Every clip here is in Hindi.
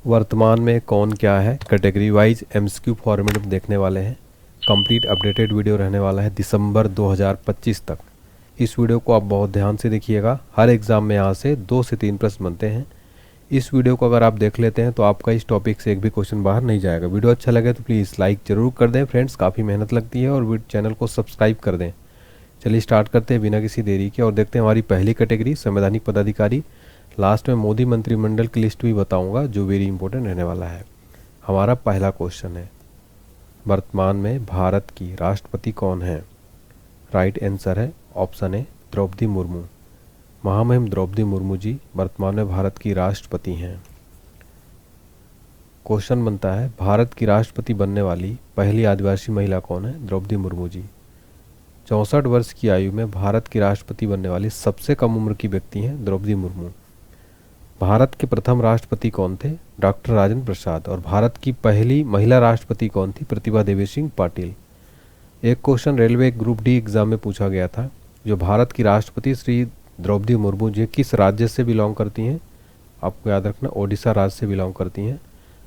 वर्तमान में कौन क्या है कैटेगरी वाइज एमसीक्यू फॉर्मेट में देखने वाले हैं। कंप्लीट अपडेटेड वीडियो रहने वाला है दिसंबर 2025 तक। इस वीडियो को आप बहुत ध्यान से देखिएगा। हर एग्ज़ाम में यहाँ से 2 से 3 प्रश्न बनते हैं। इस वीडियो को अगर आप देख लेते हैं तो आपका इस टॉपिक से एक भी क्वेश्चन बाहर नहीं जाएगा। वीडियो अच्छा लगे तो प्लीज़ लाइक ज़रूर कर दें फ्रेंड्स, काफ़ी मेहनत लगती है, और चैनल को सब्सक्राइब कर दें। चलिए स्टार्ट करते हैं बिना किसी देरी के और देखते हैं हमारी पहली कैटेगरी संवैधानिक पदाधिकारी। लास्ट में मोदी मंत्रिमंडल की लिस्ट भी बताऊंगा जो वेरी इंपॉर्टेंट रहने वाला है। हमारा पहला क्वेश्चन है, वर्तमान में भारत की राष्ट्रपति कौन है? राइट आंसर है ऑप्शन ए द्रौपदी मुर्मू। महामहिम द्रौपदी मुर्मू जी वर्तमान में भारत की राष्ट्रपति हैं। क्वेश्चन बनता है, भारत की राष्ट्रपति बनने वाली पहली आदिवासी महिला कौन है? द्रौपदी मुर्मू जी। 64 वर्ष की आयु में भारत की राष्ट्रपति बनने वाली सबसे कम उम्र की व्यक्ति हैं द्रौपदी मुर्मू। भारत के प्रथम राष्ट्रपति कौन थे? डॉक्टर राजेंद्र प्रसाद। और भारत की पहली महिला राष्ट्रपति कौन थी? प्रतिभा देवी सिंह पाटिल। एक question railway group D exam में पूछा गया था, जो भारत की राष्ट्रपति श्री द्रौपदी मुर्मू जी किस राज्य से बिलोंग करती हैं? आपको याद रखना ओडिशा राज्य से बिलोंग करती हैं।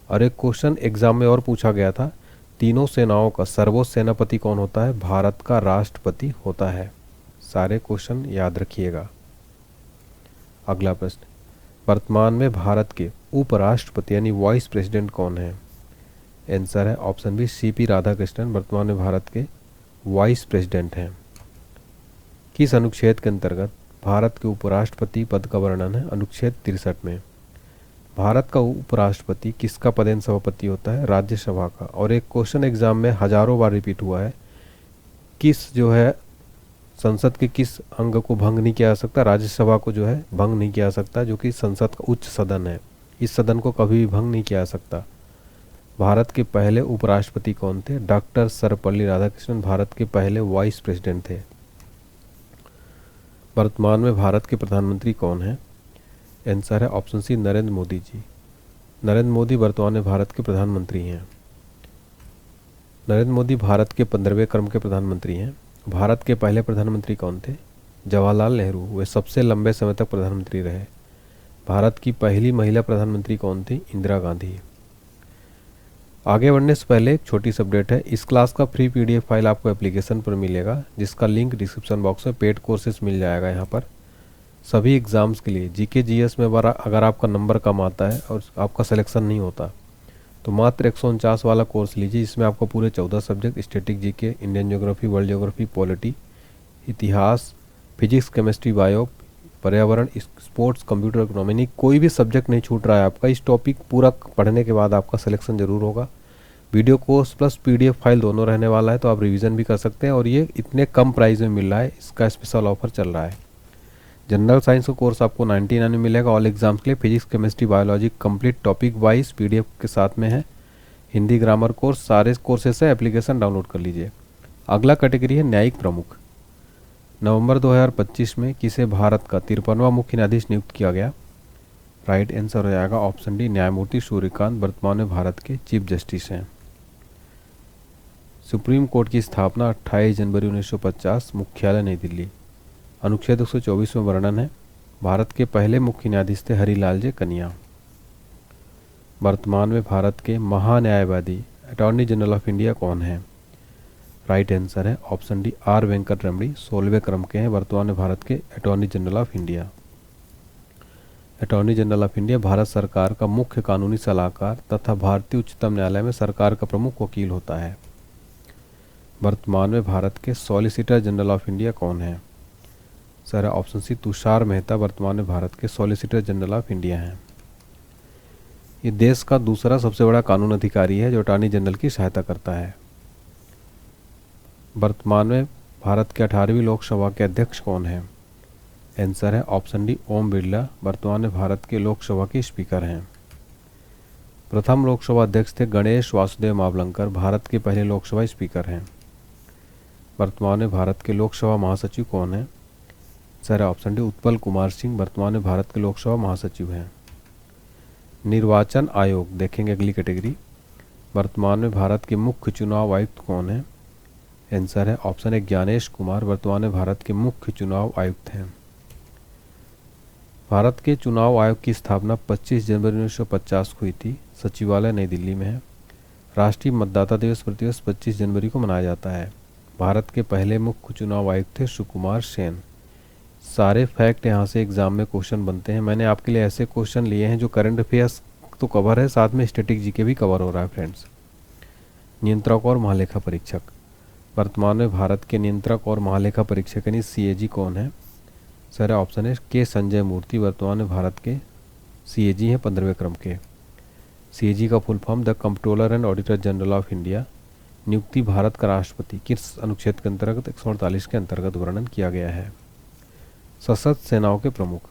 और एक क्वेश्चन एग्जाम में और पूछा गया था, तीनों सेनाओं का सर्वोच्च सेनापति कौन होता है? भारत का राष्ट्रपति होता है। सारे क्वेश्चन याद रखिएगा। अगला प्रश्न, वर्तमान में भारत के उपराष्ट्रपति यानी वाइस प्रेसिडेंट कौन है? आंसर है ऑप्शन बी सीपी राधाकृष्णन वर्तमान में भारत के वाइस प्रेसिडेंट हैं। किस अनुच्छेद के अंतर्गत भारत के उपराष्ट्रपति पद का वर्णन है? अनुच्छेद 63 में। भारत का उपराष्ट्रपति किसका पदेन सभापति होता है? राज्यसभा का। और एक क्वेश्चन एग्जाम में हजारों बार रिपीट हुआ है, किस जो है संसद के किस अंग को भंग नहीं किया जा सकता? राज्यसभा को जो है भंग नहीं किया जा सकता, जो कि संसद का उच्च सदन है। इस सदन को कभी भी भंग नहीं किया जा सकता। भारत के पहले उपराष्ट्रपति कौन थे? डॉक्टर सर्वपल्ली राधाकृष्णन भारत के पहले वाइस प्रेसिडेंट थे। वर्तमान में भारत के प्रधानमंत्री कौन है? आंसर है ऑप्शन सी नरेंद्र मोदी जी। नरेंद्र मोदी वर्तमान में भारत के प्रधानमंत्री हैं। नरेंद्र मोदी भारत के 15वें क्रम के प्रधानमंत्री हैं। भारत के पहले प्रधानमंत्री कौन थे? जवाहरलाल नेहरू। वे सबसे लंबे समय तक प्रधानमंत्री रहे। भारत की पहली महिला प्रधानमंत्री कौन थी? इंदिरा गांधी। आगे बढ़ने से पहले एक छोटी सी अपडेट है, इस क्लास का फ्री पीडीएफ फाइल आपको एप्लीकेशन पर मिलेगा, जिसका लिंक डिस्क्रिप्शन बॉक्स में पेड कोर्सेज मिल जाएगा। यहाँ पर सभी एग्ज़ाम्स के लिए जीके जीएस में अगर आपका नंबर कम आता है और आपका सिलेक्शन नहीं होता तो मात्र 149 वाला कोर्स लीजिए। इसमें आपको पूरे 14 subject static GK, Indian geography, world geography, polity, इतिहास, फिजिक्स, केमिस्ट्री, बायो, पर्यावरण, स्पोर्ट्स, कंप्यूटर, इकोनॉमी, कोई भी सब्जेक्ट नहीं छूट रहा है आपका। इस टॉपिक पूरा पढ़ने के बाद आपका सिलेक्शन जरूर होगा। Video course plus PDF file दोनों रहने वाला है, तो आप रिवीजन भी कर सकते हैं। और ये इतने कम प्राइस में मिल रहा है, इसका स्पेशल ऑफर चल रहा है। जनरल साइंस का कोर्स आपको 99 में मिलेगा ऑल एग्जाम्स के लिए। Physics, chemistry, biology complete topic wise PDF के साथ में है। हिंदी ग्रामर कोर्स, सारे कोर्सेस है, एप्लीकेशन डाउनलोड कर लीजिए। अगला कैटेगरी है न्यायिक प्रमुख। नवंबर 2025 में किसे भारत का 53वां मुख्य न्यायाधीश नियुक्त किया गया? राइट आंसर हो जाएगा ऑप्शन डी न्यायमूर्ति सूर्यकांत वर्तमान में भारत के चीफ जस्टिस हैं। सुप्रीम कोर्ट की स्थापना 28 जनवरी 1950, मुख्यालय नई दिल्ली। अनुच्छेद 124 में वर्णन है, भारत के पहले मुख्य न्यायाधीश थे हरिलाल जे कनिया। वर्तमान में भारत के महान्यायवादी अटॉर्नी जनरल ऑफ इंडिया कौन है? राइट आंसर है ऑप्शन डी आर वेंकट रमणी, 16वें क्रम के हैं वर्तमान में भारत के attorney general of India. Attorney general of India Bharat सरकार का मुख्य कानूनी सलाहकार तथा भारतीय उच्चतम न्यायालय में सरकार का प्रमुख वकील होता है। वर्तमान में भारत के सॉलिसिटर जनरल ऑफ इंडिया कौन है? Sir option C Tushar Mehta वर्तमान में भारत के सॉलिसिटर जनरल ऑफ इंडिया हैं। ये देश का दूसरा सबसे बड़ा कानून अधिकारी है जो अटॉर्नी जनरल की सहायता करता है। वर्तमान में भारत के 18वीं लोकसभा के अध्यक्ष कौन है? आंसर है ऑप्शन डी ओम बिरला वर्तमान में भारत के लोकसभा के स्पीकर हैं। प्रथम लोकसभा अध्यक्ष थे गणेश वासुदेव मावलंकर, भारत के पहले लोकसभा स्पीकर हैं। वर्तमान में भारत के लोकसभा महासचिव कौन है? Sir option D Utpal Kumar Singh वर्तमान में भारत के लोकसभा महासचिव हैं। निर्वाचन आयोग देखेंगे अगली कैटेगरी। वर्तमान में भारत के मुख्य चुनाव आयुक्त कौन है? आंसर है ऑप्शन ए ज्ञानेश कुमार वर्तमान में भारत के मुख्य चुनाव आयुक्त हैं। निर्वाचन आयोग देखेंगे अगली कैटेगरी। वर्तमान में भारत के मुख्य चुनाव आयुक्त कौन है? आंसर है ऑप्शन ए ज्ञानेश कुमार वर्तमान में भारत के मुख्य चुनाव आयुक्त हैं। निर्वाचन आयोग देखेंगे अगली कैटेगरी। वर्तमान में भारत के मुख्य चुनाव आयुक्त भारत के चुनाव आयोग की स्थापना 25 जनवरी 1950 को हुई थी। सचिवालय नई दिल्ली में है। राष्ट्रीय मतदाता दिवस प्रतिवर्ष 25 जनवरी को मनाया जाता है। भारत के पहले मुख्य चुनाव आयुक्त थे सुकुमार सेन। सारे फैक्ट यहाँ से एग्जाम में क्वेश्चन बनते हैं। मैंने आपके लिए ऐसे क्वेश्चन लिए हैं जो करंट अफेयर्स तो कवर है, साथ में स्टैटिक जीके भी कवर हो रहा है फ्रेंड्स। नियंत्रक और महालेखा परीक्षक। वर्तमान में भारत के नियंत्रक और महालेखा परीक्षक यानी सीएजी कौन है? सर ऑप्शन है के संजय मूर्ति। वर्तमान में भारत के सीएजी हैं 15वें क्रम के। सीएजी का full form the comptroller and auditor general of India. नियुक्ति भारत का राष्ट्रपति किस अनुच्छेद के अंतर्गत 148 के अंतर्गत वर्णन किया गया है? सशस्त्र सेनाओं के प्रमुख।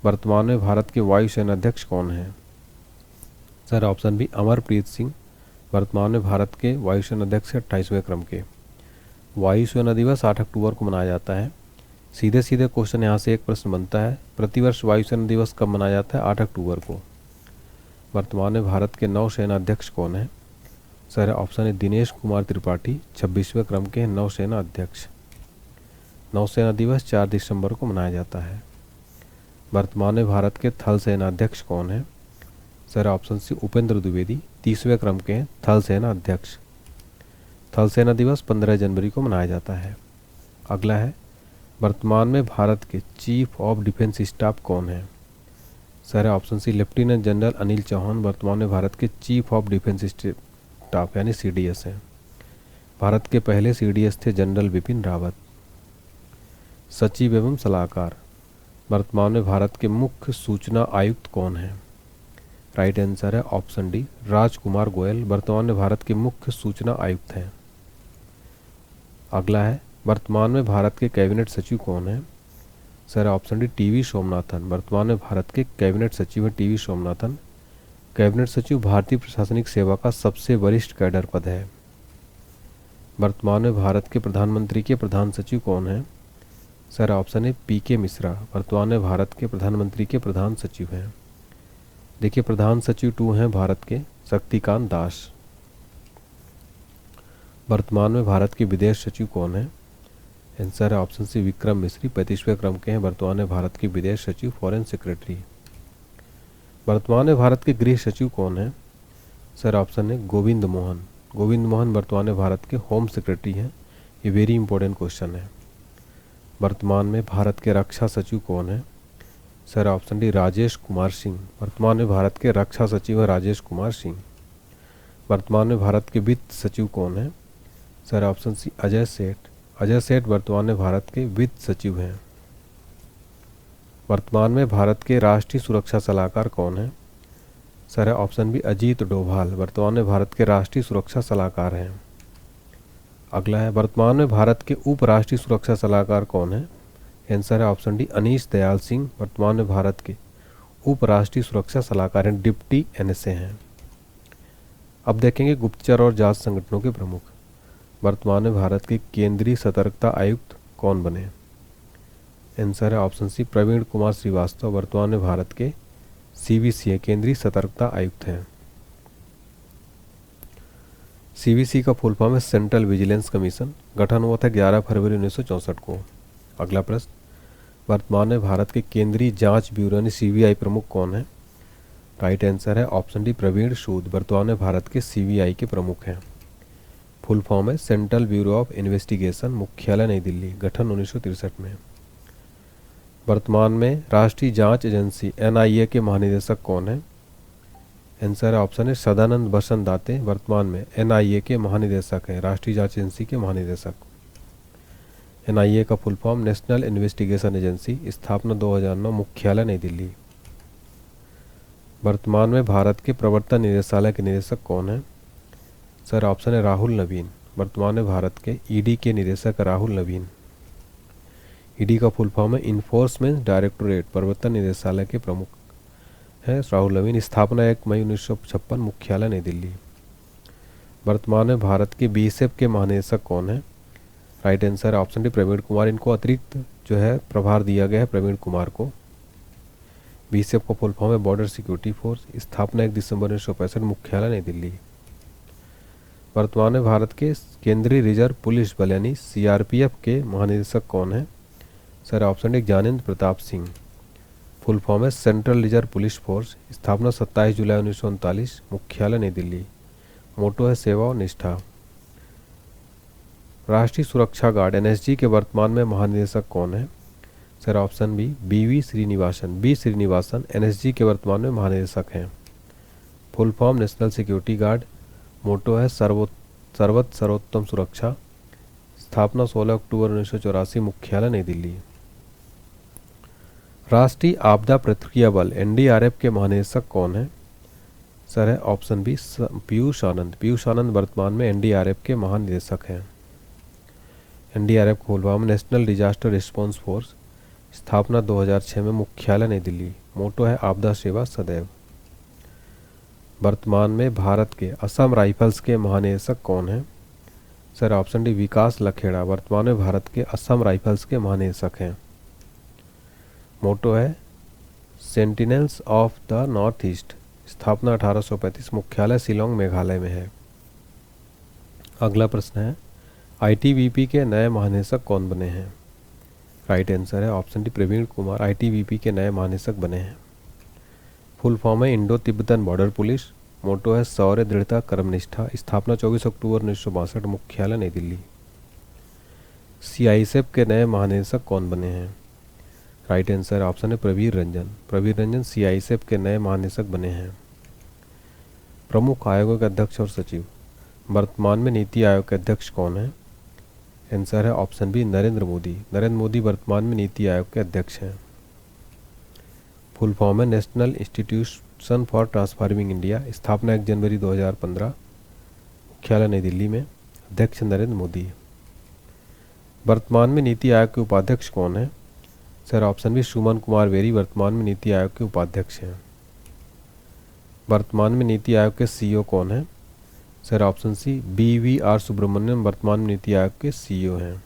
वर्तमान में भारत के वायुसेना अध्यक्ष कौन हैं? Sir option B Amarpreet Singh. वर्तमान में भारत के वायुसेना अध्यक्ष 28वें क्रम के। वायुसेना दिवस 8 अक्टूबर को मनाया जाता है। सीधे सीधे क्वेश्चन यहाँ से एक प्रश्न बनता है, प्रतिवर्ष वायुसेना दिवस कब मनाया जाता है? 8 अक्टूबर को। वर्तमान में भारत के नौसेना अध्यक्ष कौन है? सर ऑप्शन है दिनेश कुमार त्रिपाठी, 26वें क्रम के नौसेना अध्यक्ष। नौसेना दिवस 4 दिसंबर को मनाया जाता है। वर्तमान में भारत के थल सेना अध्यक्ष कौन है? Sir option C Upendra Dwivedi, 30वें क्रम के थल सेना अध्यक्ष। थल सेना दिवस 15 जनवरी को मनाया जाता है। अगला है, वर्तमान में भारत के चीफ ऑफ डिफेंस स्टाफ कौन है? Sir option C lieutenant general Anil Chauhan. वर्तमान में भारत के चीफ ऑफ डिफेंस स्टाफ यानी सीडीएस हैं। भारत के पहले सीडीएस थे जनरल बिपिन रावत। सचिव एवं सलाहकार। वर्तमान में भारत के मुख्य सूचना आयुक्त कौन है? राइट आंसर है ऑप्शन डी राजकुमार गोयल। वर्तमान में भारत के मुख्य सूचना आयुक्त हैं। अगला है, वर्तमान में भारत के कैबिनेट सचिव कौन है? Sir option D TV Somanathan. वर्तमान में भारत के कैबिनेट सचिव हैं टीवी सोमनाथन। कैबिनेट सचिव भारतीय प्रशासनिक सेवा का सबसे वरिष्ठ कैडर पद है। वर्तमान में भारत के प्रधानमंत्री के प्रधान सचिव कौन हैं? सर ऑप्शन है पीके मिश्रा। वर्तमान में भारत के प्रधानमंत्री के प्रधान सचिव हैं। देखिए प्रधान सचिव 2 हैं भारत के शक्तिकांत दास। वर्तमान में भारत के विदेश सचिव कौन है? आंसर है ऑप्शन सी विक्रम मिश्री, 35वें क्रम के हैं। वर्तमान में भारत के विदेश सचिव फॉरेन सेक्रेटरी। वर्तमान में भारत के गृह सचिव कौन है? सर ऑप्शन है गोविंद मोहन। गोविंद मोहन वर्तमान में भारत के होम सेक्रेटरी हैं। ये वेरी इंपॉर्टेंट क्वेश्चन है। वर्तमान में भारत के रक्षा सचिव कौन है? Sir option D Rajesh Kumar Singh. वर्तमान में भारत के रक्षा सचिव है राजेश कुमार सिंह। वर्तमान में भारत के वित्त सचिव कौन है? सर ऑप्शन सी अजय सेठ। अजय सेठ वर्तमान में भारत के वित्त सचिव हैं। वर्तमान में भारत के राष्ट्रीय सुरक्षा सलाहकार कौन है? Sir option B Ajit Doval. वर्तमान में भारत के राष्ट्रीय सुरक्षा सलाहकार हैं। अगला है, वर्तमान में भारत के उप राष्ट्रीय सुरक्षा सलाहकार कौन है? आंसर है ऑप्शन डी अनीश दयाल सिंह। वर्तमान में भारत के उप राष्ट्रीय सुरक्षा सलाहकार हैं, डिप्टी एनएसए हैं। अब देखेंगे गुप्तचर और जांच संगठनों के प्रमुख। वर्तमान में भारत के केंद्रीय सतर्कता आयुक्त कौन बने? आंसर है ऑप्शन सी प्रवीण कुमार श्रीवास्तव। वर्तमान में भारत के सीवीसी केंद्रीय सतर्कता आयुक्त हैं। सीवीसी का फुल फॉर्म है सेंट्रल विजिलेंस कमीशन। गठन हुआ था 11 फरवरी 1964 को। अगला प्रश्न, वर्तमान में भारत के केंद्रीय जांच ब्यूरो यानी सीबीआई प्रमुख कौन है? राइट आंसर है ऑप्शन डी प्रवीण सूद। वर्तमान में भारत के सीबीआई के प्रमुख हैं। फुल फॉर्म है सेंट्रल ब्यूरो ऑफ इन्वेस्टिगेशन, मुख्यालय नई दिल्ली। गठन 1963 में। वर्तमान में राष्ट्रीय जांच एजेंसी एनआईए के महानिदेशक कौन है? आंसर है ऑप्शन है सदानंद बसंत दाते। वर्तमान में एनआईए के महानिदेशक हैं, राष्ट्रीय जांच एजेंसी के महानिदेशक। एनआईए का full form national investigation agency. स्थापना 2009, मुख्यालय नई दिल्ली। वर्तमान में भारत के प्रवर्तन निदेशालय के निदेशक कौन है? सर ऑप्शन है राहुल नवीन। वर्तमान में भारत के ईडी के निदेशक राहुल नवीन। ईडी का फुल फॉर्म है इन्फोर्समेंट डायरेक्टोरेट। प्रवर्तन निदेशालय के प्रमुख है राहुल नवीन। स्थापना 1 मई 1956, मुख्यालय नई दिल्ली। वर्तमान में भारत के बीएसएफ के महानिदेशक कौन है? Right answer option D Praveen Kumar. इनको अतिरिक्त जो है प्रभार दिया गया है प्रवीण कुमार को। बीएसएफ का फुल फॉर्म है बॉर्डर सिक्योरिटी फोर्स। स्थापना 1 दिसंबर 1965, मुख्यालय नई दिल्ली। वर्तमान में भारत के केंद्रीय रिजर्व पुलिस बल यानी सीआरपीएफ के महानिदेशक कौन है? Sir option D Gyanendra Pratap Singh. Full form है सेंट्रल रिजर्व पुलिस फोर्स, स्थापना 27 जुलाई 1939, मुख्यालय नई दिल्ली। मोटो है सेवा और निष्ठा। राष्ट्रीय सुरक्षा गार्ड एनएसजी के वर्तमान में महानिदेशक कौन है? Sir option B Srinivasan NSG के वर्तमान में महानिदेशक हैं। Full form National Security Guard. Motto है सर्वोत्तम सुरक्षा, स्थापना 16 अक्टूबर 1984, मुख्यालय नई दिल्ली। राष्ट्रीय आपदा प्रतिक्रिया बल एनडीआरएफ के महानिदेशक कौन है? सर है ऑप्शन बी पीयूष आनंद वर्तमान में एनडीआरएफ के महानिदेशक हैं। NDRF full form national disaster response force, स्थापना 2006 में, मुख्यालय नई दिल्ली। मोटो है आपदा सेवा सदैव। वर्तमान में भारत के असम राइफल्स के महानिदेशक कौन हैं? सर ऑप्शन डी विकास लखेड़ा वर्तमान में भारत के असम राइफल्स के महानिदेशक हैं। मोटो है sentinels of the north east, स्थापना 1835, मुख्यालय शिलोंग मेघालय में है। अगला प्रश्न है आईटीबीपी के नए महानिदेशक कौन बने हैं? राइट आंसर है option D Praveen Kumar ITBP के नए महानिदेशक बने हैं। फुल फॉर्म है Indo Tibetan border police. Motto है शौर्य दृढ़ता कर्मनिष्ठा, स्थापना 24 अक्टूबर 1962, मुख्यालय नई दिल्ली। सीआईएसएफ के नए महानिदेशक कौन बने हैं? राइट आंसर ऑप्शन है प्रवीर रंजन सीआईएसएफ के नए महानिदेशक बने हैं। प्रमुख आयोगों के अध्यक्ष और सचिव वर्तमान में नीति आयोग के अध्यक्ष कौन है? आंसर है ऑप्शन बी नरेंद्र मोदी वर्तमान में नीति आयोग के अध्यक्ष हैं। फुल फॉर्म है national institution for transforming India, स्थापना 1 जनवरी 2015, मुख्यालय नई दिल्ली में, अध्यक्ष नरेंद्र मोदी। वर्तमान में नीति आयोग के उपाध्यक्ष कौन है? Sir option B Suman Kumar berry वर्तमान में नीति आयोग के उपाध्यक्ष हैं। वर्तमान में नीति आयोग के सीईओ कौन है? Sir option C BVR Subrahmanyam वर्तमान में नीति आयोग के सीईओ हैं।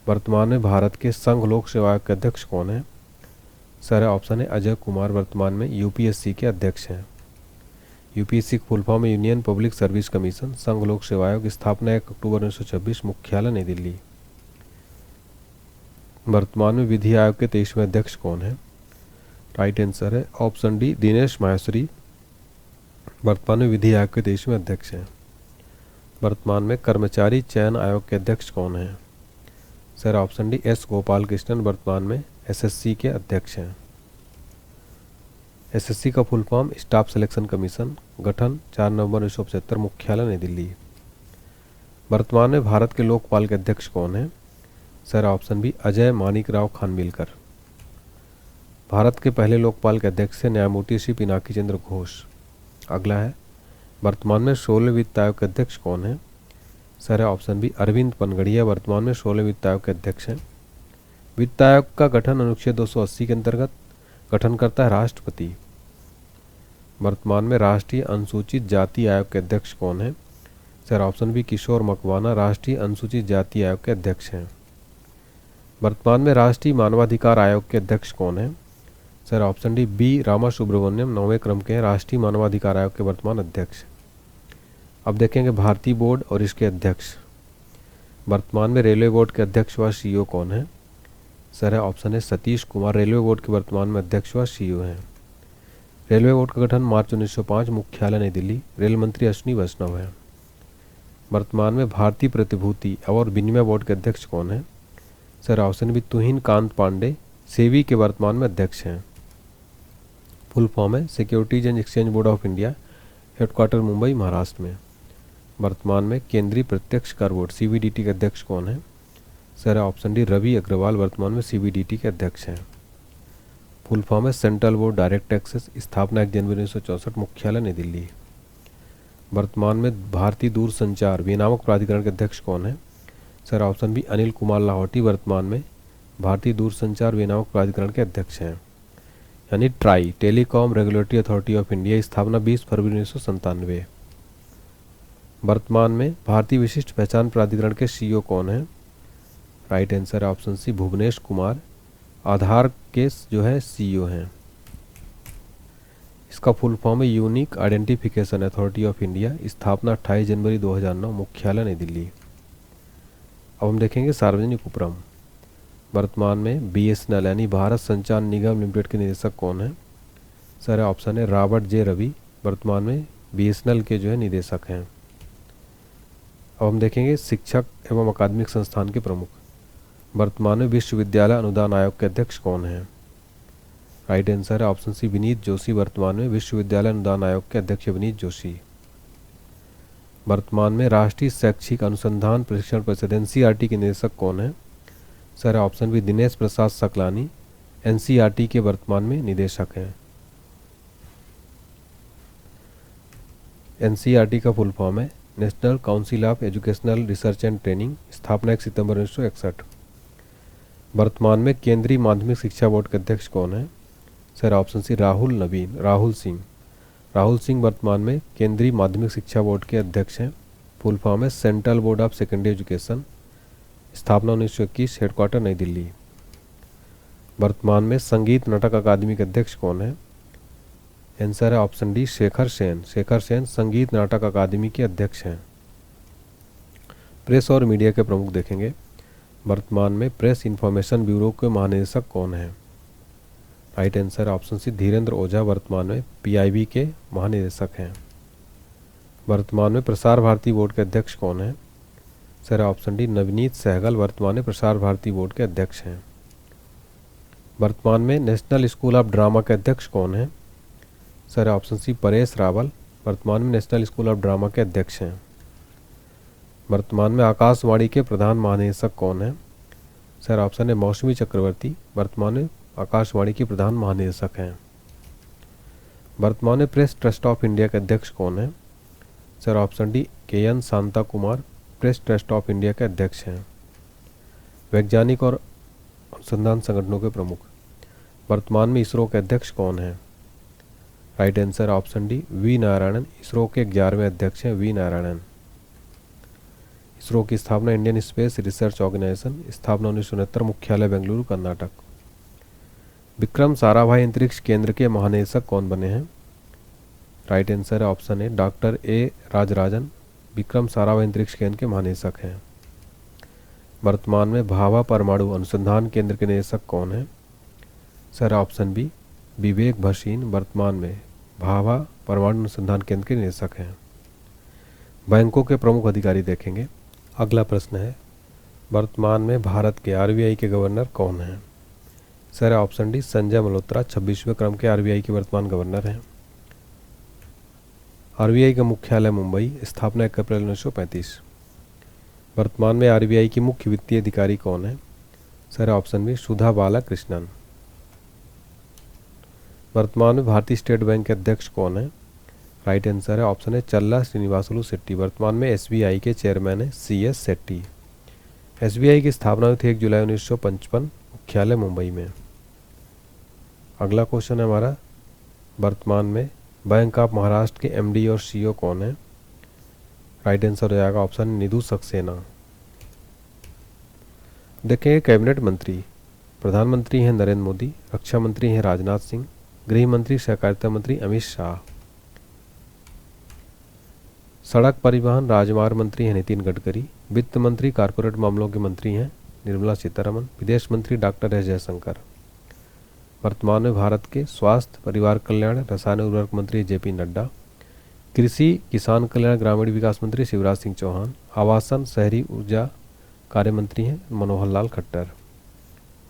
वर्तमान में भारत के संघ लोक सेवा आयोग के अध्यक्ष कौन है? सर ऑप्शन है अजय कुमार वर्तमान में यूपीएससी के अध्यक्ष हैं। यूपीएससी फुल फॉर्म में यूनियन पब्लिक सर्विस कमीशन, संघ लोक सेवा आयोग, स्थापना 1 अक्टूबर 1926, मुख्यालय नई दिल्ली। वर्तमान में विधि आयोग के 23वें अध्यक्ष कौन है? राइट आंसर है ऑप्शन डी दिनेश माहेश्वरी वर्तमान में विधि आयोग के 23वें अध्यक्ष हैं। वर्तमान में कर्मचारी चयन आयोग के अध्यक्ष कौन हैं? Sir option D S Gopal Krishnan वर्तमान में एसएससी के अध्यक्ष हैं। एसएससी का full form staff selection commission, गठन 4 नवंबर 1975, मुख्यालय नई दिल्ली। वर्तमान में भारत के लोकपाल के अध्यक्ष कौन हैं? Sir option B Ajay Manikrao Khanwilkar. भारत के पहले लोकपाल के अध्यक्ष हैं न्यायमूर्ति श्री पिनाकी चंद्र घोष। अगला है वर्तमान में 16वें वित्त आयोग के अध्यक्ष कौन है? सर है ऑप्शन बी अरविंद पनगड़िया वर्तमान में 16वें वित्त आयोग के अध्यक्ष हैं। वित्त आयोग का गठन अनुच्छेद 280 के अंतर्गत गठन करता है राष्ट्रपति। वर्तमान में राष्ट्रीय अनुसूचित जाति आयोग के अध्यक्ष कौन है? सर ऑप्शन बी किशोर मकवाना राष्ट्रीय अनुसूचित जाति आयोग के अध्यक्ष हैं। वर्तमान में राष्ट्रीय मानवाधिकार आयोग के अध्यक्ष कौन है? Sir option D B Rama Subramaniam 9वें क्रम के राष्ट्रीय मानवाधिकार आयोग के वर्तमान अध्यक्ष। अब देखेंगे भारतीय बोर्ड और इसके अध्यक्ष। वर्तमान में रेलवे बोर्ड के अध्यक्ष व सीईओ कौन है? सर है ऑप्शन है सतीश कुमार रेलवे बोर्ड के वर्तमान में अध्यक्ष व सीईओ हैं। रेलवे बोर्ड का गठन मार्च 1905, मुख्यालय नई दिल्ली। रेल मंत्री अश्विनी वैष्णव हैं। वर्तमान में भारतीय प्रतिभूति और विनिमय बोर्ड के अध्यक्ष कौन है? सर ऑप्शन बी तुहिन कांत पांडे सेबी के वर्तमान में अध्यक्ष हैं। फुल फॉर्म है securities and exchange board of India, headquarter Mumbai Maharashtra में। वर्तमान में केंद्रीय प्रत्यक्ष कर बोर्ड CBDT के अध्यक्ष कौन है? Sir option D Ravi Agrawal वर्तमान में CBDT के अध्यक्ष हैं। फुल फॉर्म है सेंट्रल बोर्ड डायरेक्ट टैक्सेस, स्थापना 1 जनवरी 1964, मुख्यालय नई दिल्ली। वर्तमान में भारतीय दूरसंचार विनियामक प्राधिकरण के अध्यक्ष कौन है? Sir option B Anil Kumar Lahoti वर्तमान में भारतीय दूरसंचार विनियामक प्राधिकरण के अध्यक्ष हैं। यानी try telecom regulatory authority of India, स्थापना 20 फरवरी 1997। वर्तमान में भारतीय विशिष्ट पहचान प्राधिकरण के सीईओ कौन है? राइट आंसर है ऑप्शन सी भुवनेश कुमार, आधार के जो है सीईओ हैं। इसका फुल फॉर्म है unique identification authority of India, स्थापना 28 जनवरी 2009, मुख्यालय नई दिल्ली। अब हम देखेंगे सार्वजनिक उपक्रम। वर्तमान में BSNL यानी भारत संचार निगम लिमिटेड के निदेशक कौन है? सर ऑप्शन है रॉबर्ट जे रवि, वर्तमान में BSNL के जो है निदेशक हैं। अब हम देखेंगे शिक्षक एवं अकादमिक संस्थान के प्रमुख। वर्तमान में विश्वविद्यालय अनुदान आयोग के अध्यक्ष कौन हैं? राइट आंसर है ऑप्शन सी विनीत जोशी, वर्तमान में विश्वविद्यालय अनुदान आयोग के अध्यक्ष विनीत जोशी। वर्तमान में राष्ट्रीय शैक्षिक अनुसंधान प्रशिक्षण परिषद NCERT के निदेशक कौन है? Sir option B Dinesh Prasad Saklani, NCERT के वर्तमान में निदेशक हैं। NCERT का फुल फॉर्म है national council of educational research and training, स्थापना 1 सितंबर 1961। वर्तमान में केंद्रीय माध्यमिक शिक्षा बोर्ड के अध्यक्ष कौन है? Sir option C Rahul Singh. Rahul Singh वर्तमान में केंद्रीय माध्यमिक शिक्षा बोर्ड के अध्यक्ष हैं। फुल फॉर्म है central board of secondary education, स्थापना 1921, हेडक्वार्टर नई दिल्ली। वर्तमान में संगीत नाटक अकादमी के अध्यक्ष कौन है? आंसर है ऑप्शन डी शेखर सेन संगीत नाटक अकादमी के अध्यक्ष हैं। प्रेस और मीडिया के प्रमुख देखेंगे। वर्तमान में प्रेस इंफॉर्मेशन ब्यूरो के महानिदेशक कौन हैं? Right answer option C Dhirendra Ojha, वर्तमान में PIB के महानिदेशक हैं। वर्तमान में प्रसार भारती बोर्ड के अध्यक्ष कौन हैं? Sir option D Navneet Sehgal, वर्तमान में प्रसार भारती बोर्ड के अध्यक्ष हैं। वर्तमान में नेशनल स्कूल ऑफ ड्रामा के अध्यक्ष कौन हैं? Sir option C Paresh Rawal, वर्तमान में नेशनल स्कूल ऑफ ड्रामा के अध्यक्ष हैं। वर्तमान में आकाशवाणी के प्रधान महानिदेशक कौन हैं? सर ऑप्शन है मौसमी चक्रवर्ती, वर्तमान में आकाशवाणी के प्रधान महानिदेशक हैं। वर्तमान में प्रेस ट्रस्ट ऑफ इंडिया के अध्यक्ष कौन हैं? Sir option D KN Shanta Kumar, press trust of India के अध्यक्ष हैं। वैज्ञानिक और अनुसंधान संगठनों के प्रमुख। वर्तमान में इसरो के अध्यक्ष कौन हैं? Right answer option D V Narayanan, ISRO के 11वें अध्यक्ष हैं V नारायणन। इसरो की स्थापना इंडियन स्पेस रिसर्च ऑर्गेनाइजेशन, स्थापना 1969, मुख्यालय बेंगलुरु कर्नाटक। विक्रम साराभाई अंतरिक्ष केंद्र के महानिदेशक कौन बने हैं? राइट आंसर है option A doctor A Rajarajan, Vikram Sarabhai अंतरिक्ष केंद्र के महानिदेशक हैं। वर्तमान में भाभा परमाणु अनुसंधान केंद्र के निदेशक कौन हैं? सर ऑप्शन बी विवेक भसीन, वर्तमान में भाभा परमाणु अनुसंधान केंद्र के निदेशक हैं। बैंकों के प्रमुख अधिकारी देखेंगे। अगला प्रश्न है वर्तमान में भारत के RBI के गवर्नर कौन हैं? Sir option D Sanjay Malhotra, 26वें क्रम के RBI के वर्तमान गवर्नर हैं। RBI का मुख्यालय मुंबई, स्थापना 1 अप्रैल 1935। वर्तमान में RBI की मुख्य वित्तीय अधिकारी कौन है? सर ऑप्शन बी सुधा बालाकृष्णन। वर्तमान में भारतीय स्टेट बैंक के अध्यक्ष कौन है? राइट आंसर है ऑप्शन है चल्ला श्रीनिवासुलु शेट्टी, वर्तमान में SBI के चेयरमैन है CS शेट्टी। SBI की स्थापना हुई थी 1 जुलाई 1955, मुख्यालय मुंबई में। अगला क्वेश्चन है हमारा वर्तमान में बैंक ऑफ महाराष्ट्र के MD और CEO कौन है? राइट आंसर हो जाएगा ऑप्शन निधु सक्सेना। देखेंगे कैबिनेट मंत्री। प्रधानमंत्री हैं नरेंद्र मोदी, रक्षा मंत्री हैं राजनाथ सिंह, गृह मंत्री सहकारिता मंत्री अमित शाह। सड़क परिवहन राजमार्ग मंत्री हैं नितिन गडकरी, वित्त मंत्री कारपोरेट मामलों के मंत्री हैं निर्मला सीतारमन, विदेश मंत्री डॉक्टर S जयशंकर। वर्तमान में भारत के स्वास्थ्य परिवार कल्याण रसायन उर्वरक मंत्री JP नड्डा, कृषि किसान कल्याण ग्रामीण विकास मंत्री शिवराज सिंह चौहान, आवासन शहरी ऊर्जा कार्य मंत्री हैं मनोहर लाल खट्टर,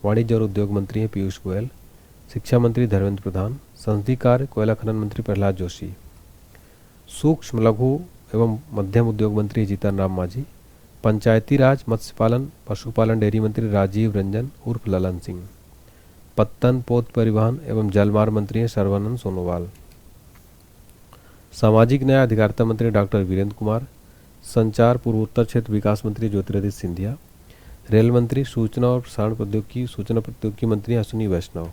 वाणिज्य और उद्योग मंत्री हैं पीयूष गोयल, शिक्षा मंत्री धर्मेंद्र प्रधान, संसदीय कार्य कोयला खनन मंत्री प्रहलाद जोशी, सूक्ष्म लघु एवं मध्यम उद्योग मंत्री जीतन राम मांझी, पंचायती राज मत्स्य पालन पशुपालन डेयरी मंत्री राजीव रंजन उर्फ ललन सिंह, पत्तन पोत परिवहन एवं जलमार्ग मंत्री हैं सर्बानंद सोनोवाल, सामाजिक न्याय अधिकारिता मंत्री डॉक्टर वीरेंद्र कुमार, संचार पूर्वोत्तर क्षेत्र विकास मंत्री ज्योतिरादित्य सिंधिया, रेल मंत्री सूचना और प्रसारण प्रौद्योगिकी मंत्री अश्विनी वैष्णव,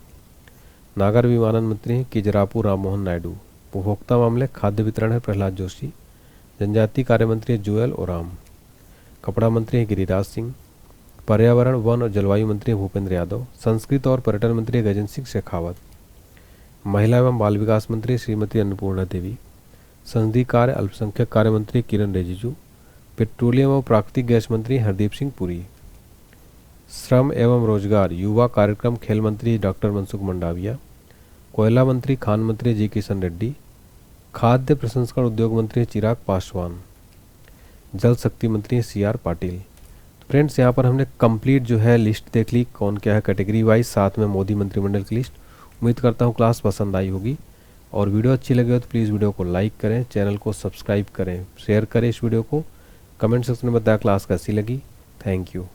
नागर विमानन मंत्री हैं किजरापू राममोहन नायडू, उपभोक्ता मामले खाद्य वितरण है प्रहलाद जोशी, जनजातीय कार्य मंत्री है जुएल ओराम, कपड़ा मंत्री है गिरिराज सिंह, पर्यावरण वन और जलवायु मंत्री है भूपेंद्र यादव, संस्कृत और पर्यटन मंत्री है गजेंद्र सिंह शेखावत, महिला एवं बाल विकास मंत्री श्रीमती अन्नपूर्णा देवी, संसदीय कार्य अल्पसंख्यक कार्य मंत्री किरण रिजिजू, पेट्रोलियम और प्राकृतिक गैस मंत्री हरदीप सिंह पुरी, श्रम एवं रोजगार युवा कार्यक्रम खेल मंत्री डॉक्टर मनसुख मंडाविया। कोयला मंत्री खान मंत्री जी किशन रेड्डी। खाद्य प्रसंस्करण उद्योग मंत्री चिराग पासवान। जल शक्ति मंत्री सी आर पाटिल। फ्रेंड्स, यहाँ पर हमने कंप्लीट जो है लिस्ट देख ली, कौन क्या है कैटेगरी वाइज, साथ में मोदी मंत्रिमंडल की लिस्ट। उम्मीद करता हूँ क्लास पसंद आई होगी, और वीडियो अच्छी लगे हो तो प्लीज़ वीडियो को लाइक करें, चैनल को सब्सक्राइब करें, शेयर करें इस वीडियो को, कमेंट सेक्शन में बताया क्लास कैसी लगी। Thank you.